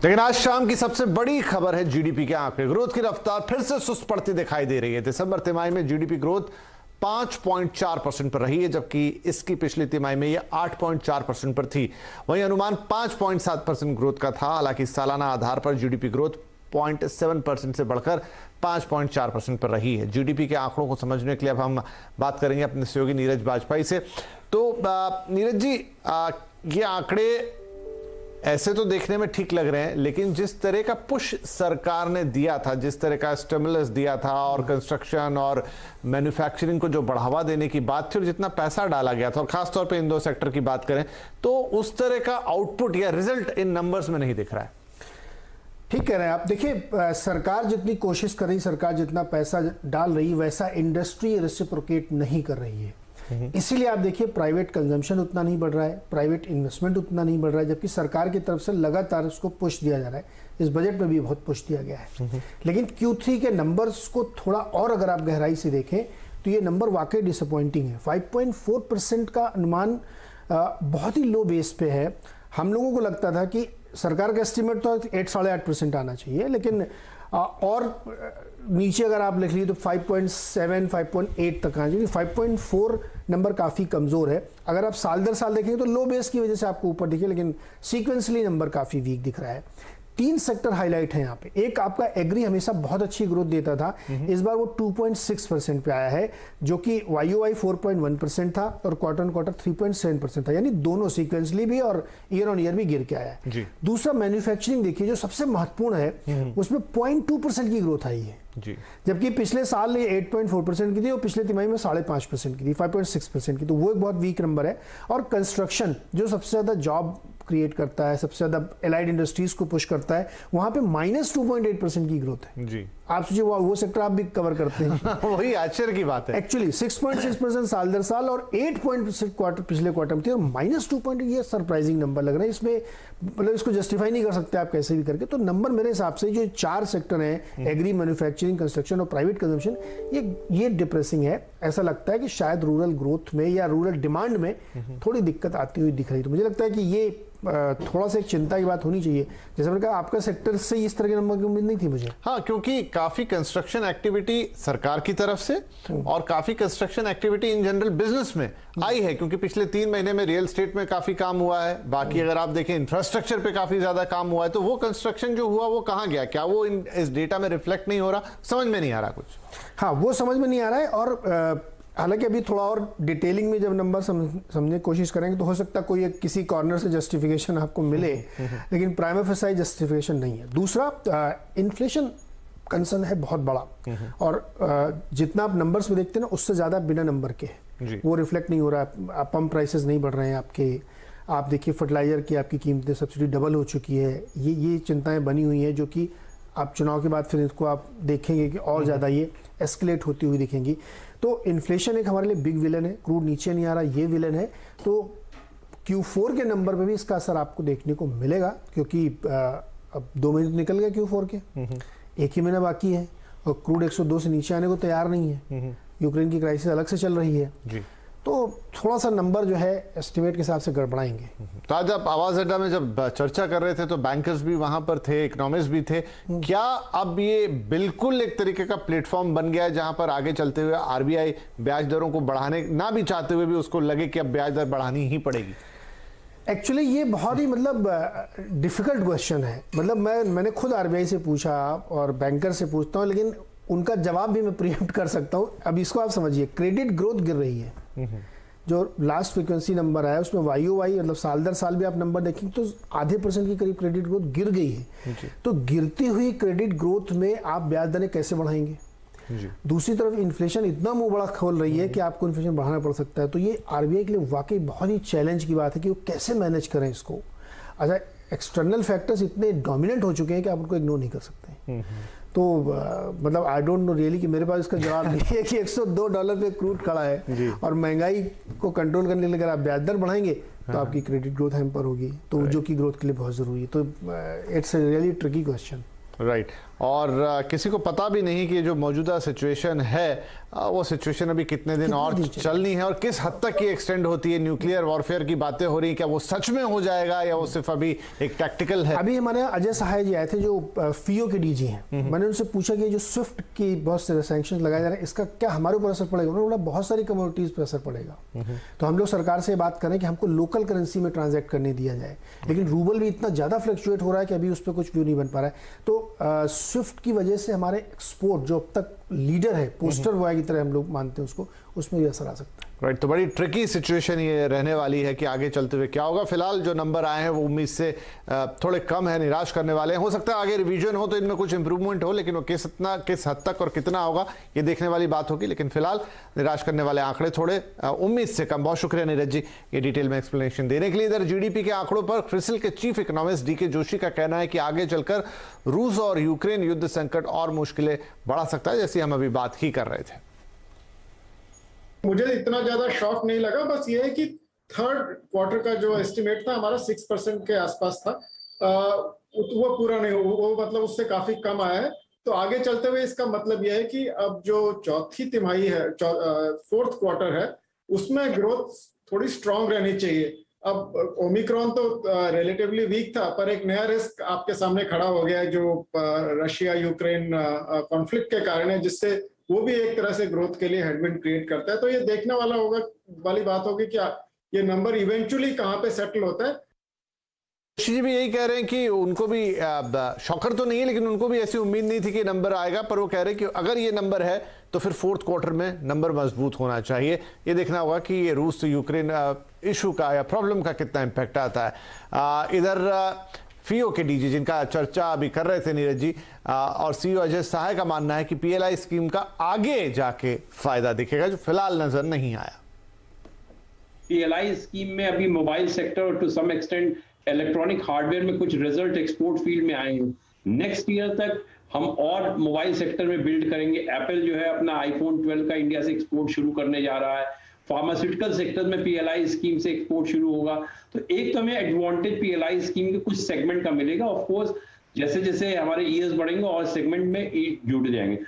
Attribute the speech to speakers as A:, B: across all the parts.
A: लेकिन आज शाम की सबसे बड़ी खबर है जीडीपी के आंकड़े। ग्रोथ की रफ्तार फिर से सुस्त पड़ती दिखाई दे रही है। दिसंबर तिमाही में जीडीपी ग्रोथ 5.4% पर रही है, जबकि इसकी पिछली तिमाही में यह 8.4% पर थी। वहीं अनुमान 5.7% ग्रोथ का था। हालांकि सालाना आधार पर जीडीपी ग्रोथ 0.7% से बढ़कर 5.4% पर रही है। जीडीपी के आंकड़ों को समझने के लिए अब हम बात करेंगे अपने सहयोगी नीरज बाजपेयी से। तो नीरज जी, ये आंकड़े ऐसे तो देखने में ठीक लग रहे हैं, लेकिन जिस तरह का पुश सरकार ने दिया था, जिस तरह का स्टिमुलस दिया था और कंस्ट्रक्शन और मैन्युफैक्चरिंग को जो बढ़ावा देने की बात थी और जितना पैसा डाला गया था, और खासतौर पे इन दो सेक्टर की बात करें तो उस तरह का आउटपुट या रिजल्ट इन नंबर्स में नहीं दिख रहा है।
B: ठीक कह रहे हैं आप। देखिए, सरकार जितनी कोशिश कर रही, सरकार जितना पैसा डाल रही, वैसा इंडस्ट्री रेसिप्रोकेट नहीं कर रही है। इसीलिए आप देखिए प्राइवेट कंजम्पशन उतना नहीं बढ़ रहा है, प्राइवेट इन्वेस्टमेंट उतना नहीं बढ़ रहा है, जबकि सरकार की तरफ से लगातार उसको पुश दिया जा रहा है। इस बजट में भी बहुत पुश दिया गया है। लेकिन Q3 के नंबर्स को थोड़ा और अगर आप गहराई से देखें तो ये नंबर वाकई डिसअपॉइंटिंग है। 5.4% का अनुमान बहुत ही लो बेस पे है। हम लोगों को लगता था कि सरकार का एस्टिमेट तो 8-8.5% आना चाहिए, लेकिन और नीचे अगर आप लिख लीजिए तो 5.7, 5.8 तक आना चाहिए। 5.4 नंबर काफ़ी कमज़ोर है। अगर आप साल दर साल देखेंगे तो लो बेस की वजह से आपको ऊपर दिखे, लेकिन सीक्वेंसली नंबर काफ़ी वीक दिख रहा है। 3 सेक्टर हाईलाइट है यहाँ पे। एक आपका एग्री हमेशा बहुत अच्छी ग्रोथ देता था, इस बार वो 2.6% पे आया है, जो कि YOY 4.1% था और क्वार्टर ऑन क्वार्टर 3.7% था। यानी दोनों सीक्वेंसली भी और ईयर ऑन ईयर भी गिर के आया है। दूसरा मैन्युफैक्चरिंग देखिए, जो सबसे महत्वपूर्ण है, उसमें 0.2% की ग्रोथ आई है जी। जबकि पिछले साल ये 8.4% की थी और पिछले तिमाही में 5.5% की थी, 5.6% की। तो वो एक बहुत वीक नंबर है। और कंस्ट्रक्शन जो सबसे ज्यादा जॉब क्रिएट करता है, सबसे ज्यादा एलाइड इंडस्ट्रीज को पुश करता है, वहां पे -2.8% की ग्रोथ है जी। आप सोचिए वो सेक्टर आप भी कवर करते हैं।
A: वही आश्चर्य की बात है।
B: एक्चुअली 6.6% साल दर साल और 8.6 पिछले क्वार्टर में थी और -2. ये सरप्राइजिंग नंबर लग रहा है। इसमें मतलब इसको जस्टिफाई नहीं कर सकते आप कैसे भी करके। तो नंबर मेरे हिसाब से जो 4 सेक्टर हैं, एग्री, मैन्युफैक्चरिंग, कंस्ट्रक्शन और प्राइवेट कंजम्पशन, ये डिप्रेसिंग है। ऐसा लगता है कि शायद रूरल ग्रोथ में या रूरल डिमांड में थोड़ी दिक्कत आती हुई दिख रही। तो मुझे लगता है कि ये थोड़ा सा एक चिंता की बात होनी चाहिए। जैसे मैंने कहा, आपका सेक्टर से इस तरह के नंबर की उम्मीद नहीं थी मुझे।
A: हाँ, क्योंकि काफी कंस्ट्रक्शन एक्टिविटी सरकार की तरफ से और काफी construction activity in general business में आई है, क्योंकि पिछले 3 महीने में रियल एस्टेट में काफी काम हुआ है। बाकी अगर आप देखें इंफ्रास्ट्रक्चर पे काफी ज्यादा काम हुआ है। तो वो कंस्ट्रक्शन जो हुआ वो कहाँ गया? क्या वो इस डेटा में रिफ्लेक्ट नहीं हो रहा? समझ में नहीं आ रहा कुछ।
B: हाँ, वो समझ में नहीं आ रहा है। और हालांकि अभी थोड़ा और डिटेलिंग में जब नंबर समझने की कोशिश करेंगे तो हो सकता है कोई किसी कॉर्नर से जस्टिफिकेशन आपको मिले, लेकिन प्राइमा फेसाई जस्टिफिकेशन नहीं है। दूसरा, इन्फ्लेशन कंसर्न है बहुत बड़ा, और जितना आप नंबर्स में देखते हैं ना, उससे ज़्यादा बिना नंबर के है। वो रिफ्लेक्ट नहीं हो रहा है। पंप प्राइसेस नहीं बढ़ रहे हैं आपके। आप देखिए फर्टिलाइजर की आपकी कीमतें, सब्सिडी डबल हो चुकी है। ये चिंताएँ बनी हुई हैं, जो कि आप चुनाव के बाद फिर इसको आप देखेंगे कि और ज़्यादा ये एस्केलेट होती हुई दिखेंगी। तो इन्फ्लेशन एक हमारे लिए बिग विलन है। क्रूड नीचे नहीं आ रहा, ये विलन है। तो Q4 के नंबर पे भी इसका असर आपको देखने को मिलेगा, क्योंकि अब 2 महीने निकल गए Q4 के, 1 ही महीना बाकी है और क्रूड 102 से नीचे आने को तैयार नहीं है। यूक्रेन की क्राइसिस अलग से चल रही है जी। तो थोड़ा सा नंबर जो है एस्टिमेट के हिसाब से गड़बड़ाएंगे।
A: तो आज आप आवाज अड्डा में जब चर्चा कर रहे थे तो बैंकर्स भी वहां पर थे, इकोनॉमिस्ट भी थे। क्या अब ये बिल्कुल एक तरीके का प्लेटफॉर्म बन गया है जहां पर आगे चलते हुए आरबीआई ब्याज दरों को बढ़ाने ना भी चाहते हुए भी उसको लगे कि अब ब्याज दर बढ़ानी ही पड़ेगी?
B: एक्चुअली ये बहुत ही मतलब डिफिकल्ट क्वेश्चन है। मतलब मैंने खुद आरबीआई से पूछा और बैंकर से पूछता हूँ, लेकिन उनका जवाब भी मैं प्रीएम्प्ट कर सकता हूँ। अब इसको आप समझिए, क्रेडिट ग्रोथ गिर रही है। जो लास्ट फ्रीक्वेंसी नंबर आया उसमें YOY मतलब साल दर साल भी आप नंबर देखेंगे तो आधे % की करीब क्रेडिट ग्रोथ गिर गई है। तो गिरती हुई क्रेडिट ग्रोथ में आप ब्याज दरें कैसे बढ़ाएंगे? दूसरी तरफ इन्फ्लेशन इतना मुंह बड़ा खोल रही है कि आपको इन्फ्लेशन बढ़ाना पड़ सकता है। तो ये आरबीआई के लिए वाकई बहुत ही चैलेंज की बात है कि वो कैसे मैनेज करें इसको। अच्छा, एक्सटर्नल फैक्टर्स इतने डोमिनेंट हो चुके हैं कि आप उनको इग्नोर नहीं कर सकते। तो मतलब आई डोंट नो रियली कि मेरे पास इसका जवाब नहीं है कि $102 पे क्रूड खड़ा है और महंगाई को कंट्रोल करने के लिए अगर आप ब्याज दर बढ़ाएंगे तो आपकी क्रेडिट ग्रोथ हैम्पर होगी, तो जो कि ग्रोथ के लिए बहुत जरूरी है। तो it's a really tricky question.
A: Right. और किसी को पता भी नहीं कि जो मौजूदा सिचुएशन है वो सिचुएशन अभी कितने दिन और चलनी है और किस हद तक ये एक्सटेंड होती है। न्यूक्लियर वॉरफेयर की बातें हो रही हैं, क्या वो सच में हो जाएगा या वो सिर्फ अभी एक टैक्टिकल है।
B: अभी हमारे अजय सहाय जी आए थे जो फियो के डीजी हैं, मैंने उनसे पूछा कि जो स्विफ्ट की बहुत से सैंक्शन लगाए जा रहे हैं इसका क्या हमारे ऊपर असर पड़ेगा। उन्होंने बोला बहुत सारी कमोडिटीज पर असर पड़ेगा। तो हम लोग सरकार से बात करें कि हमको लोकल करेंसी में ट्रांजैक्ट करने दिया जाए, लेकिन रूबल भी इतना ज्यादा फ्लक्चुएट हो रहा है कि अभी उस पर कुछ व्यू नहीं बन पा रहा है। तो स्विफ्ट की वजह से हमारे एक्सपोर्ट जो अब तक लीडर है, पोस्टर बॉय की तरह हम लोग मानते हैं उसको, उसमें भी असर आ सकता है।
A: राइट, तो बड़ी ट्रिकी सिचुएशन ये रहने वाली है कि आगे चलते हुए क्या होगा। फिलहाल जो नंबर आए हैं वो उम्मीद से थोड़े कम है, निराश करने वाले हैं। हो सकता है आगे रिवीजन हो तो इनमें कुछ इंप्रूवमेंट हो, लेकिन वो किस हद तक और कितना होगा ये देखने वाली बात होगी। लेकिन फिलहाल निराश करने वाले आंकड़े थोड़े उम्मीद से कम। बहुत शुक्रिया नीरज जी ये डिटेल में एक्सप्लेनेशन देने के लिए। इधर जीडीपी के आंकड़ों पर क्रिसिल के चीफ इकोनॉमिस्ट डीके जोशी का कहना है कि आगे चलकर रूस और यूक्रेन युद्ध संकट और मुश्किलें बढ़ा सकता है, जैसी हम अभी बात ही कर रहे थे।
C: मुझे इतना ज्यादा शॉक नहीं लगा, बस ये है कि थर्ड क्वार्टर का जो एस्टिमेट था हमारा 6% के आसपास था, वो पूरा नहीं वो मतलब उससे काफी कम आया है। तो आगे चलते हुए इसका मतलब यह है कि अब जो चौथी तिमाही है, फोर्थ क्वार्टर है, उसमें ग्रोथ थोड़ी स्ट्रांग रहनी चाहिए। अब ओमिक्रॉन तो रिलेटिवली वीक था, पर एक नया रिस्क आपके सामने खड़ा हो गया है जो रशिया यूक्रेन कॉन्फ्लिक्ट के कारण है, जिससे वो भी एक तरह से ग्रोथ के लिए हेडविंड क्रिएट करता है। तो ये देखने वाली बात होगी कि ये नंबर इवेंचुअली कहां पे सेटल होता है।
A: जोशी जी भी यही कह रहे हैं कि उनको भी शॉकर तो नहीं है, लेकिन उनको भी ऐसी उम्मीद नहीं थी कि नंबर आएगा, पर वो कह रहे हैं कि अगर ये नंबर है तो फिर फोर्थ क्वार्टर में नंबर मजबूत होना चाहिए। ये देखना होगा कि ये रूस यूक्रेन इशू का या प्रॉब्लम का कितना इम्पैक्ट आता है। इधर फियो के डीजी जिनका चर्चा अभी कर रहे थे नीरज जी और सीईओ अजय सहाय का मानना है कि पीएलआई स्कीम का आगे जाके फायदा दिखेगा, जो फिलहाल नजर नहीं आया।
D: पीएलआई स्कीम में अभी मोबाइल सेक्टर और to some extent electronic hardware में कुछ रिजल्ट एक्सपोर्ट फील्ड में आए हैं। नेक्स्ट ईयर तक हम और मोबाइल सेक्टर में बिल्ड करेंगे। एप्पल जो है अपना आईफोन 12 का इंडिया से एक्सपोर्ट शुरू करने जा रहा है। फार्मास्यूटिकल सेक्टर में पीएलआई स्कीम से एक्सपोर्ट शुरू होगा। तो एक तो हमें एडवांटेज पीएलआई स्कीम के कुछ सेगमेंट का मिलेगा। ऑफ कोर्स जैसे जैसे हमारे ईयर्स बढ़ेंगे और सेगमेंट में जुड़ जाएंगे।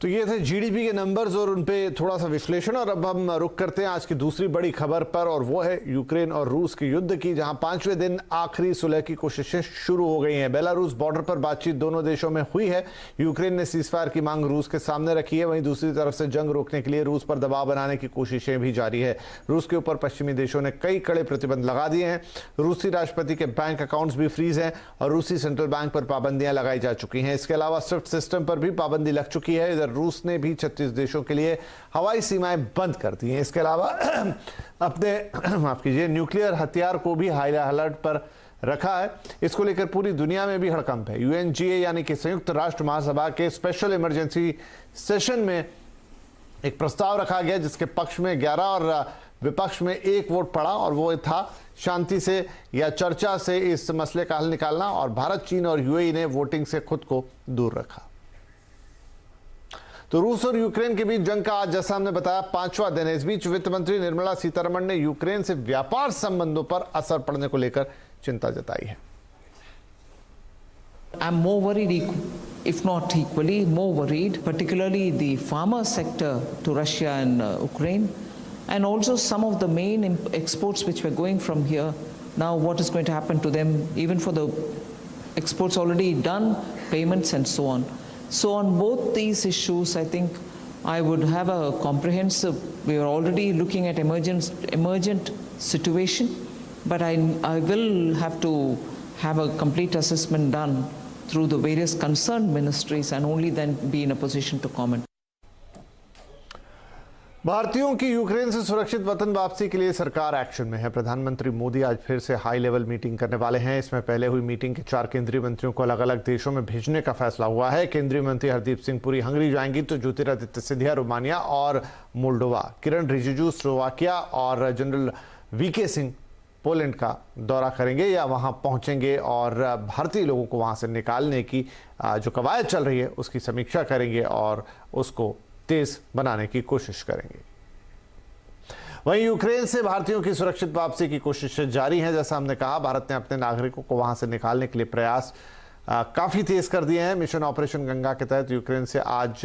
A: तो ये थे जीडीपी के नंबर्स और उनपे थोड़ा सा विश्लेषण। और अब हम रुक करते हैं आज की दूसरी बड़ी खबर पर, और वो है यूक्रेन और रूस के युद्ध की, जहां 5वें दिन आखिरी सुलह की कोशिशें शुरू हो गई हैं। बेलारूस बॉर्डर पर बातचीत दोनों देशों में हुई है। यूक्रेन ने सीजफायर की मांग रूस के सामने रखी है, वहीं दूसरी तरफ से जंग रोकने के लिए रूस पर दबाव बनाने की कोशिशें भी जारी है। रूस के ऊपर पश्चिमी देशों ने कई कड़े प्रतिबंध लगा दिए हैं। रूसी राष्ट्रपति के बैंक अकाउंट्स भी फ्रीज हैं और रूसी सेंट्रल बैंक पर पाबंदियां लगाई जा चुकी हैं। इसके अलावा स्विफ्ट सिस्टम पर भी पाबंदी लग चुकी है। इधर रूस ने भी 36 देशों के लिए हवाई सीमाएं बंद कर दी हैं। इसके अलावा अपने माफ कीजिए न्यूक्लियर हथियार को भी हाई अलर्ट पर रखा है। इसको लेकर पूरी दुनिया में भी हड़कंप है। यूएनजीए यानी कि संयुक्त राष्ट्र महासभा के स्पेशल इमरजेंसी सेशन में एक प्रस्ताव रखा गया जिसके पक्ष में 11 और विपक्ष में 1 वोट पड़ा, और वो था शांति से या चर्चा से इस मसले का हल निकालना। और भारत, चीन और यूएई ने वोटिंग से खुद को दूर रखा। तो रूस और यूक्रेन के बीच जंग का आज, जैसा हमने बताया, 5वां दिन है। इस बीच वित्त मंत्री निर्मला सीतारमण ने यूक्रेन से व्यापार संबंधों पर असर पड़ने को लेकर चिंता जताई है।
E: I'm more worried, if not equally, more worried, particularly the pharma sector to Russia and Ukraine, and also some of the main exports which were going from here. Now what is going to happen to them, even for the exports already done, payments and so on. So on both these issues, I think I would have a comprehensive, we are already looking at emergent situation, but I will have to have a complete assessment done through the various concerned ministries and only then be in a position to comment.
A: भारतीयों की Ukraine से सुरक्षित वतन वापसी के लिए सरकार action में है। प्रधानमंत्री मोदी आज फिर से हाई लेवल मीटिंग करने वाले हैं। इसमें पहले हुई मीटिंग के 4 केंद्रीय मंत्रियों को अलग अलग देशों में भेजने का फैसला हुआ है। केंद्रीय मंत्री हरदीप सिंह पुरी हंगरी जाएंगी, तो ज्योतिरादित्य सिंधिया रोमानिया और मोल्डोवा, किरण रिजिजू स्लोवाकिया और जनरल वीके सिंह पोलैंड का दौरा करेंगे या वहां पहुंचेंगे और भारतीय लोगों को वहां से निकालने की जो कवायद चल रही है उसकी समीक्षा करेंगे और उसको तेज बनाने की कोशिश करेंगे। वहीं यूक्रेन से भारतीयों की सुरक्षित वापसी की कोशिशें जारी हैं। जैसा हमने कहा, भारत ने अपने नागरिकों को वहां से निकालने के लिए प्रयास काफ़ी तेज़ कर दिए हैं। मिशन ऑपरेशन गंगा के तहत यूक्रेन से आज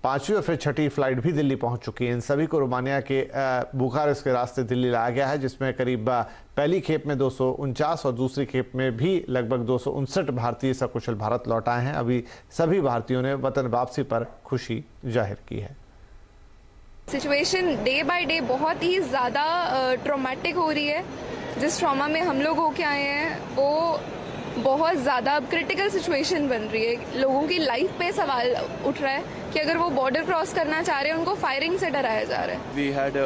A: 5वीं और फिर 6ठी फ्लाइट भी दिल्ली पहुंच चुकी है। इन सभी को रोमानिया के बुखारेस्ट के रास्ते दिल्ली लाया गया है, जिसमें करीब पहली खेप में 249 और दूसरी खेप में भी लगभग 259 भारतीय सकुशल भारत लौट आए हैं। अभी सभी भारतीयों ने वतन वापसी पर खुशी जाहिर की है।
F: सिचुएशन डे बाय डे बहुत ही ज़्यादा ट्रॉमेटिक हो रही है। जिस ट्रॉमा में हम लोग होके आए हैं वो बहुत ज़्यादा क्रिटिकल सिचुएशन बन रही है। लोगों की लाइफ पे सवाल उठ रहा है कि अगर वो बॉर्डर क्रॉस करना चाह रहे हैं उनको फायरिंग से डराया जा रहा है।
G: We had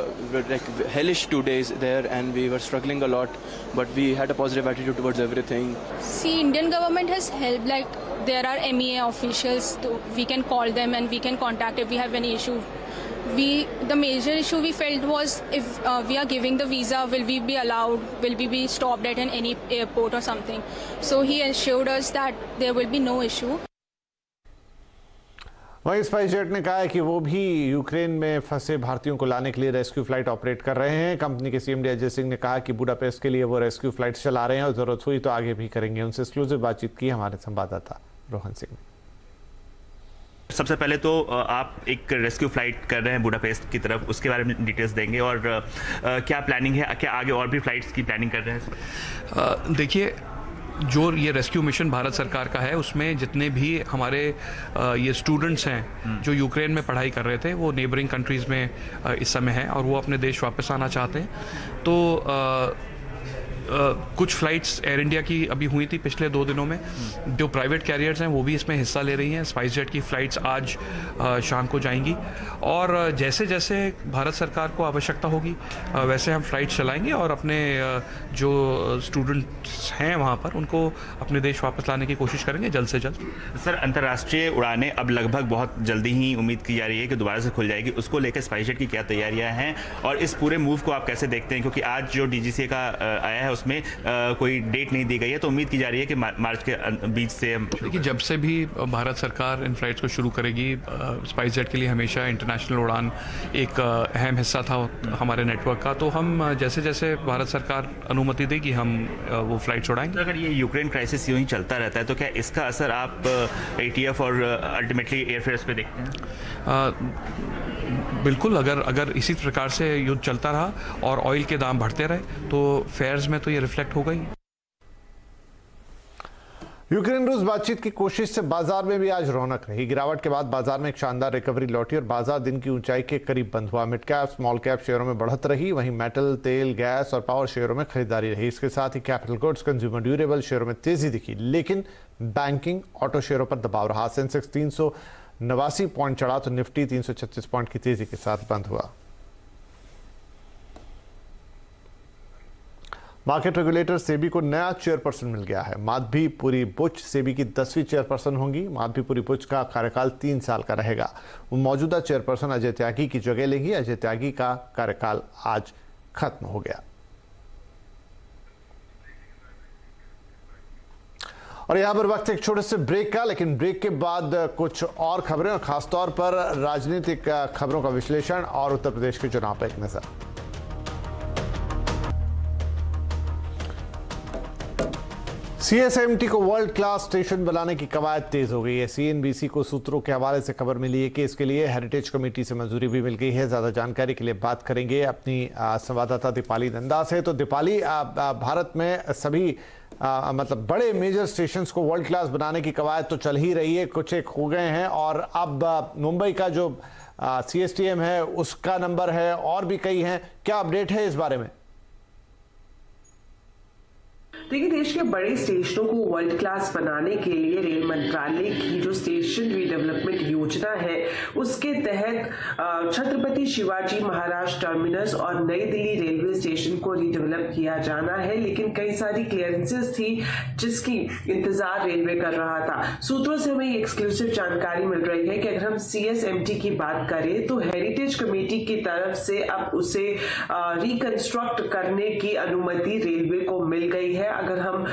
G: like hellish 2 days there and we were struggling a lot, but we had a positive attitude towards everything.
H: See, Indian government has helped. Like there are MEA officials, so we can call them and we can contact if we have any issue. The major issue we felt was if we are giving the visa, will we be allowed? Will we be stopped at any airport or something? So he assured us that there will be no issue.
A: वहीं SpiceJet ने कहा है कि वो भी Ukraine में फंसे भारतीयों को लाने के लिए रेस्क्यू फ्लाइट ऑपरेट कर रहे हैं। कंपनी के सीएमडी अजय सिंह ने कहा कि बुडापेस्ट के लिए वो रेस्क्यू फ्लाइट चला रहे हैं और जरूरत हुई तो आगे भी करेंगे। उनसे एक्सक्लूसिव बातचीत की हमारे संवाददाता रोहन सिंह ने।
I: सबसे पहले तो आप एक रेस्क्यू फ्लाइट कर रहे हैं बुडापेस्ट की तरफ, उसके बारे में डिटेल्स देंगे और क्या प्लानिंग है, क्या आगे और भी फ्लाइट्स की प्लानिंग कर रहे हैं?
J: देखिए, जो ये रेस्क्यू मिशन भारत सरकार का है उसमें जितने भी हमारे ये स्टूडेंट्स हैं जो यूक्रेन में पढ़ाई कर रहे थे वो नेबरिंग कंट्रीज़ में इस समय हैं और वो अपने देश वापस आना चाहते हैं। तो कुछ फ़्लाइट्स एयर इंडिया की अभी हुई थी पिछले 2 दिनों में। जो प्राइवेट कैरियर्स हैं वो भी इसमें हिस्सा ले रही हैं। स्पाइसजेट की फ़्लाइट्स आज शाम को जाएंगी और जैसे जैसे भारत सरकार को आवश्यकता होगी वैसे हम फ़्लाइट चलाएंगे और अपने जो स्टूडेंट्स हैं वहाँ पर उनको अपने देश वापस लाने की कोशिश करेंगे जल्द से जल्द।
I: सर, अंतर्राष्ट्रीय उड़ानें अब लगभग बहुत जल्दी ही उम्मीद की जा रही है कि दोबारा से खुल जाएगी, उसको लेकर स्पाइसजेट की क्या तैयारियाँ हैं और इस पूरे मूव को आप कैसे देखते हैं? क्योंकि आज जो DGCA का आया है उसमें कोई डेट नहीं दी गई है, तो उम्मीद की जा रही है कि मार्च के बीच से।
J: देखिए, जब से भी भारत सरकार इन फ्लाइट्स को शुरू करेगी, स्पाइसजेट के लिए हमेशा इंटरनेशनल उड़ान एक अहम हिस्सा था हमारे नेटवर्क का। तो हम जैसे जैसे भारत सरकार अनुमति देगी हम वो फ्लाइट्स उड़ाएंगे।
I: तो अगर ये यूक्रेन क्राइसिस यूँ ही चलता रहता है तो क्या इसका असर आप ATF और अल्टीमेटली एयरफेयर्स पे देखते हैं?
J: बिल्कुल, अगर इसी प्रकार से युद्ध चलता रहा और ऑयल के दाम बढ़ते रहे तो फेयर्स में तो ये रिफ्लेक्ट होगा ही।
A: यूक्रेन रूस बातचीत की कोशिश से बाजार में भी आज रौनक रही। गिरावट के बाद बाजार में एक शानदार रिकवरी लौटी और बाजार दिन की ऊंचाई के करीब बंद हुआ। मिड कैप स्मॉल कैप शेयरों में बढ़त रही, वहीं मेटल, तेल, गैस और पावर शेयरों में खरीदारी रही। इसके साथ ही कैपिटल गुड्स, कंज्यूमर ड्यूरेबल शेयरों में तेजी दिखी, लेकिन बैंकिंग, ऑटो शेयरों पर दबाव रहा। सेंसेक्स 389 पॉइंट चढ़ा तो निफ्टी 336 पॉइंट की तेजी के साथ बंद हुआ। मार्केट रेगुलेटर सेबी को नया चेयरपर्सन मिल गया है। माधवीपुरी बुच सेबी की 10वीं चेयरपर्सन होंगी। माधवीपुरी बुच का कार्यकाल 3 साल का रहेगा। वो मौजूदा चेयरपर्सन अजय त्यागी की जगह लेंगी। अजय त्यागी का कार्यकाल आज खत्म हो गया। और यहां पर वक्त एक छोटे से ब्रेक का, लेकिन ब्रेक के बाद कुछ और खबरें और खासतौर पर राजनीतिक खबरों का विश्लेषण और उत्तर प्रदेश के चुनाव पर एक नजर। CSMT को वर्ल्ड क्लास स्टेशन बनाने की कवायद तेज हो गई है। CNBC को सूत्रों के हवाले से खबर मिली है कि इसके लिए हेरिटेज कमेटी से मंजूरी भी मिल गई है। ज्यादा जानकारी के लिए बात करेंगे अपनी संवाददाता दीपाली नंदा से। तो दीपाली, भारत में सभी मतलब बड़े मेजर स्टेशंस को वर्ल्ड क्लास बनाने की कवायद तो चल ही रही है, कुछ एक हो गए हैं और अब मुंबई का जो CSTM है उसका नंबर है और भी कई हैं। क्या अपडेट है इस बारे में?
K: देखिए, देश के बड़े स्टेशनों को वर्ल्ड क्लास बनाने के लिए रेल मंत्रालय की जो स्टेशन रीडेवलपमेंट योजना है उसके तहत छत्रपति शिवाजी महाराज टर्मिनस और नई दिल्ली रेलवे स्टेशन को रीडेवलप किया जाना है, लेकिन कई सारी क्लियरेंसेस थी जिसकी इंतजार रेलवे कर रहा था। सूत्रों से हमें एक्सक्लूसिव जानकारी मिल रही है कि अगर हम CSMT की बात करें तो हेरिटेज कमेटी की तरफ से अब उसे रिकंस्ट्रक्ट करने की अनुमति रेलवे को मिल गई है। अगर हम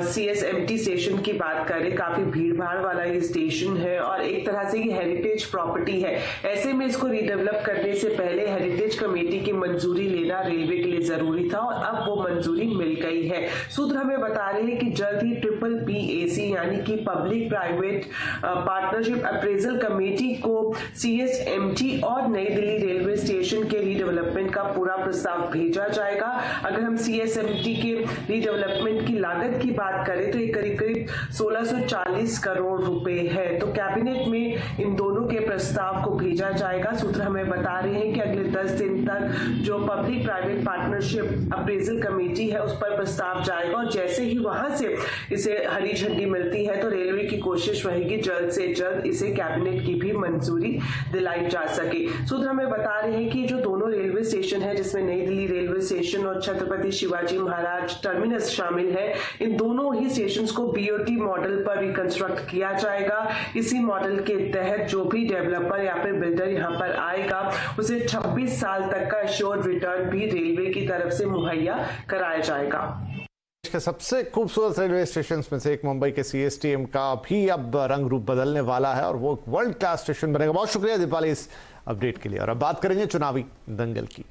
K: CSMT स्टेशन की बात करें, काफी भीड़ भाड़ वाला ये स्टेशन है और एक तरह से ये हेरिटेज प्रॉपर्टी है। ऐसे में इसको रीडेवलप करने से पहले हेरिटेज कमेटी की मंजूरी लेना रेलवे के लिए जरूरी था और अब वो मंजूरी मिल गई है। सूत्र हमें बता रहे हैं कि जल्द ही PPPAC यानी कि public private partnership appraisal committee को CSMT और नई दिल्ली रेलवे स्टेशन के रीडेवलपमेंट का पूरा प्रस्ताव भेजा जाएगा। अगर हम CSMT के रीडेवलपमेंट की लागत की बात करें तो ये करीब करीब 1640 करोड़ रुपए है। तो कैबिनेट में इन दोनों के प्रस्ताव को भेजा जाएगा। सूत्र हमें बता रहे हैं कि अगले 10 दिन तक जो public private partnership appraisal committee है उस पर प्रस्ताव जाएगा और जैसे ही वहां से इसे हरी झंडी मिलती है तो रेलवे की कोशिश रहेगी जल्द से जल्द इसे कैबिनेट की भी मंजूरी दिलाई जा सके। सूत्र हमें बता रहे हैं कि जो दोनों रेलवे स्टेशन है जिसमें नई दिल्ली रेलवे स्टेशन और छत्रपति शिवाजी महाराज टर्मिनस शामिल है, इन दोनों ही स्टेशन को BOT मॉडल पर रिकंस्ट्रक्ट किया जाएगा। इसी मॉडल के तहत जो भी डेवलपर या फिर बिल्डर यहाँ पर आएगा उसे 26 साल तक का एश्योर्ड रिटर्न भी रेलवे की तरफ से मुहैया कराया जाएगा।
A: देश के सबसे खूबसूरत रेलवे स्टेशन में से एक मुंबई के CSTM का भी अब रंग रूप बदलने वाला है और वो वर्ल्ड क्लास स्टेशन बनेगा। बहुत शुक्रिया दीपाली इस अपडेट के लिए। और अब बात करेंगे चुनावी दंगल की।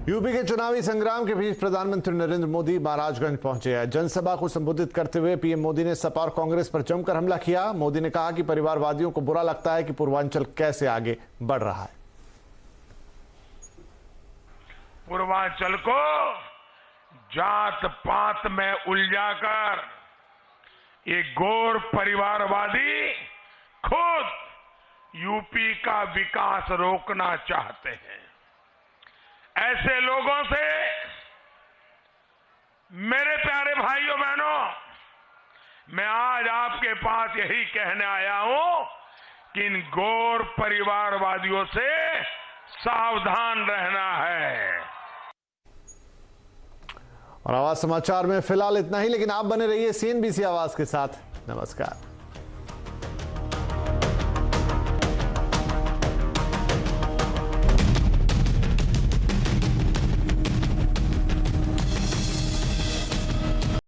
A: यूपी के चुनावी संग्राम के बीच प्रधानमंत्री नरेंद्र मोदी महाराजगंज पहुंचे हैं। जनसभा को संबोधित करते हुए पीएम मोदी ने सपा और कांग्रेस पर जमकर हमला किया। मोदी ने कहा कि परिवारवादियों को बुरा लगता है कि पूर्वांचल कैसे आगे बढ़ रहा है।
L: पूर्वांचल को जात पात में उलझाकर ये गौर परिवारवादी खुद यूपी का विकास रोकना चाहते हैं। ऐसे लोगों से मेरे प्यारे भाइयों बहनों, मैं आज आपके पास यही कहने आया हूं कि इन गौर परिवारवादियों से सावधान रहना है।
A: और आवाज समाचार में फिलहाल इतना ही, लेकिन आप बने रहिए CNBC आवाज के साथ। नमस्कार।